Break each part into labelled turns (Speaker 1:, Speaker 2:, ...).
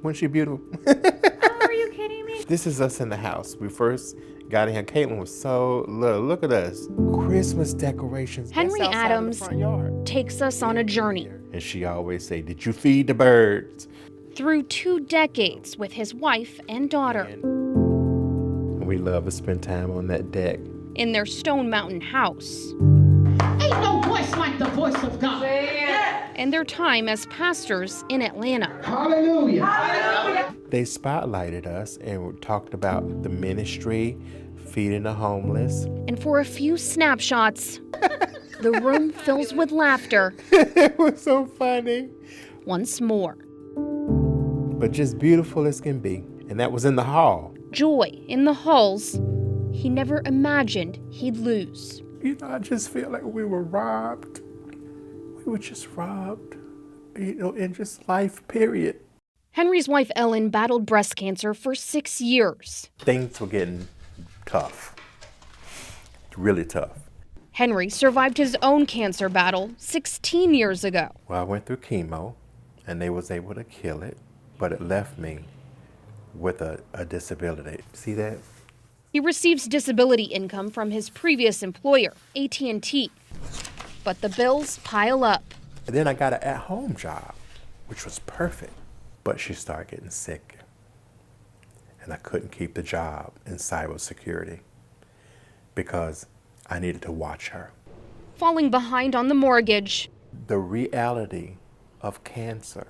Speaker 1: Wasn't she beautiful?
Speaker 2: Oh, are you kidding me?
Speaker 1: This is us in the house. We first got in here. Caitlin was so little. Look at us. Christmas decorations.
Speaker 2: Henry
Speaker 1: That's outside of the
Speaker 2: Adams
Speaker 1: front yard.
Speaker 2: takes us on a journey
Speaker 1: And she always say, did you feed the birds?
Speaker 2: through 2 decades with his wife and daughter
Speaker 1: And we love to spend time on that deck.
Speaker 2: in their Stone Mountain house
Speaker 3: Ain't no voice like the voice of God.
Speaker 2: and their time as pastors in Atlanta.
Speaker 3: Hallelujah.
Speaker 1: They spotlighted us and talked about the ministry, feeding the homeless.
Speaker 2: And for a few snapshots, the room fills with laughter
Speaker 1: It was so funny.
Speaker 2: once more.
Speaker 1: But just beautiful as can be. And that was in the hall.
Speaker 2: Joy in the halls he never imagined he'd lose.
Speaker 1: You know, I just feel like we were robbed. We were just robbed, you know, in just life, period.
Speaker 2: Henry's wife Ellen battled breast cancer for 6 years.
Speaker 1: Things were getting tough, really tough.
Speaker 2: Henry survived his own cancer battle 16 years ago.
Speaker 1: Well, I went through chemo and they was able to kill it, but it left me with a disability. See that?
Speaker 2: He receives disability income from his previous employer, AT&T. But the bills pile up.
Speaker 1: And then I got an at-home job, which was perfect. But she started getting sick. And I couldn't keep the job in cybersecurity because I needed to watch her.
Speaker 2: Falling behind on the mortgage,
Speaker 1: The reality of cancer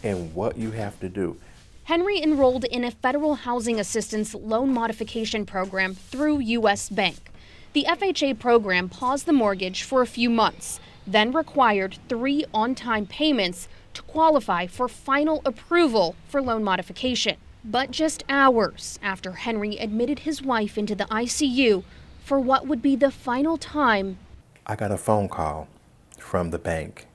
Speaker 1: and what you have to do.
Speaker 2: Henry enrolled in a federal housing assistance loan modification program through U.S. Bank. The FHA program paused the mortgage for a few months, then required 3 on-time payments to qualify for final approval for loan modification. But just hours after Henry admitted his wife into the ICU for what would be the final time,
Speaker 1: I got a phone call from the bank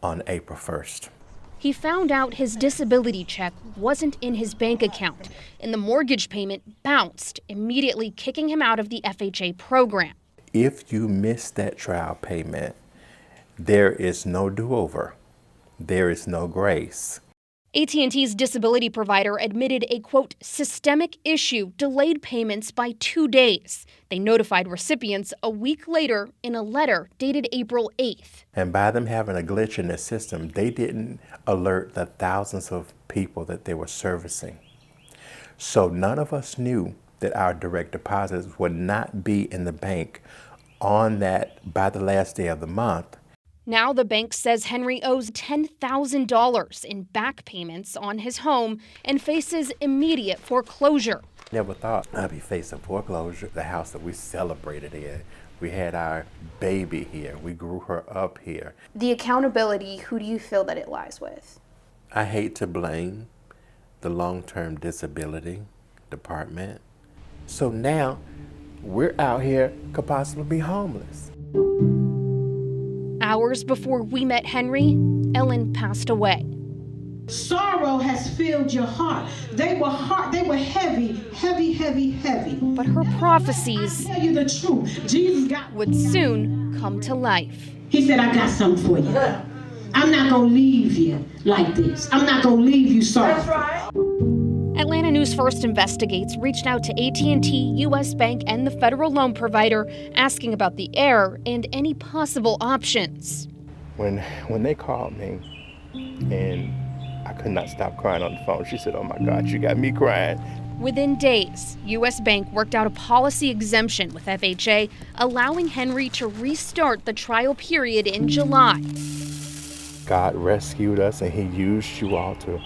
Speaker 1: on April 1st.
Speaker 2: he found out his disability check wasn't in his bank account, and the mortgage payment bounced, immediately kicking him out of the FHA program.
Speaker 1: If you miss that trial payment, there is no do-over. There is no grace.
Speaker 2: AT&T's disability provider admitted a, quote, systemic issue delayed payments by 2 days. They notified recipients a week later in a letter dated April 8th.
Speaker 1: And by them having a glitch in their system, they didn't alert the thousands of people that they were servicing. So none of us knew that our direct deposits would not be in the bank on that by the last day of the month.
Speaker 2: Now the bank says Henry owes $10,000 in back payments on his home and faces immediate foreclosure.
Speaker 1: Never thought I'd be facing foreclosure. The house that we celebrated in. We had our baby here. We grew her up here.
Speaker 4: The accountability, who do you feel that it lies with?
Speaker 1: I hate to blame the long-term disability department. So now we're out here, could possibly be homeless.
Speaker 2: Hours before we met Henry, Ellen passed away.
Speaker 3: Sorrow has filled your heart. They were heavy, heavy, heavy, heavy.
Speaker 2: But her prophecies
Speaker 3: Tell you the truth. Jesus got.
Speaker 2: would soon come to life.
Speaker 3: He said, I got something for you. I'm not gonna leave you like this. I'm not gonna leave you sorry. That's right.
Speaker 2: Atlanta News First Investigates reached out to AT&T, U.S. Bank, and the federal loan provider asking about the error and any possible options.
Speaker 1: When they called me and I could not stop crying on the phone, she said, oh my God, you got me crying.
Speaker 2: Within days, U.S. Bank worked out a policy exemption with FHA, allowing Henry to restart the trial period in July.
Speaker 1: God rescued us and he used you all to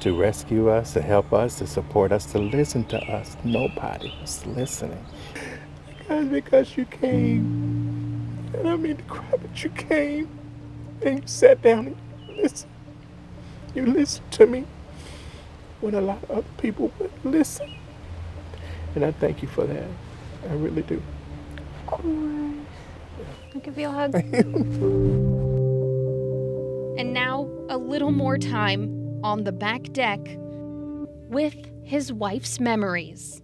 Speaker 1: rescue us, to help us, to support us, to listen to us. Nobody was listening. God, because you came, and I don't mean to cry, but you came and you sat down and you listened. You listened to me when a lot of other people wouldn't listen. And I thank you for that. I really do.
Speaker 4: Of course. I'll give you a hug.
Speaker 2: And now, a little more time on the back deck with his wife's memories.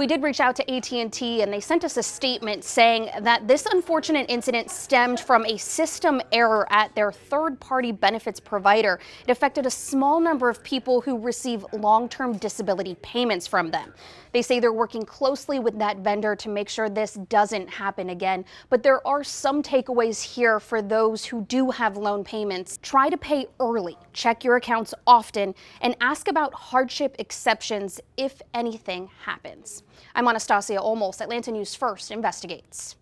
Speaker 2: We did reach out to AT&T and they sent us a statement saying that this unfortunate incident stemmed from a system error at their third-party benefits provider. It affected a small number of people who receive long-term disability payments from them. They say they're working closely with that vendor to make sure this doesn't happen again. But there are some takeaways here for those who do have loan payments. Try to pay early, check your accounts often, and ask about hardship exceptions if anything happens. I'm Anastasia Olmos, Atlanta News First investigates.